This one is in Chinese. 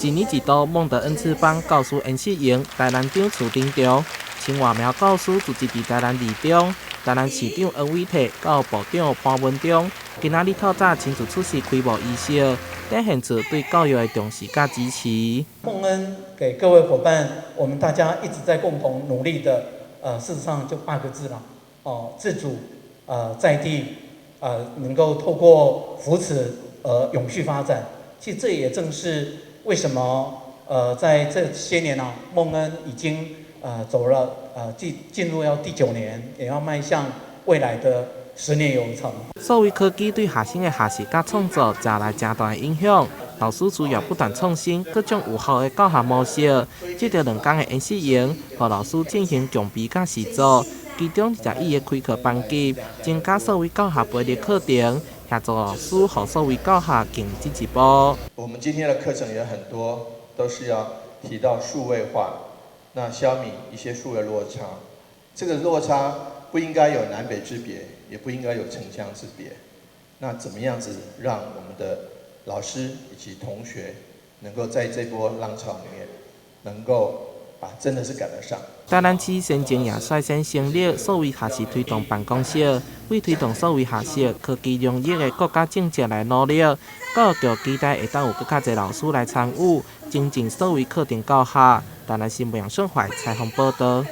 一年一度孟德恩赐榜教师演习营，台南长厝顶中，千外名教师聚集伫台南二中。台南市长恩伟体、教育部长潘文忠今仔日透早亲自出席开幕仪式，展现出对教育的重视甲支持。孟恩给各位伙伴，我们大家一直在共同努力的，事实上就8个字了，自主，在地，能够透过扶持永续发展。其实这也正是为什么在这些年孟恩已经走了进入要第9年，也要迈向未来的10年有成。数位科技对学生的学习甲创作带来真大的影响，老师需要不断创新各种有效的教学模式。这个2天的演习营，予老师进行强逼甲实作，其中21个开课班级，增加数位教学培力课程，协助老师予数位教学更进一步。我们今天的课程也很多，都是要提到数位化，那消弭一些数位落差。这个落差不应该有南北之别，也不应该有城乡之别。那怎么样子让我们的老师以及同学能够在这波浪潮里面，能够真的是赶得上？台南市先前也率先成立数位学习推动办公室，为推动数位学习科技融入的国家政策来努力。教育局期待会当有更较侪老师来参与，精进数位课程教学。台南新闻杨顺怀采访报道。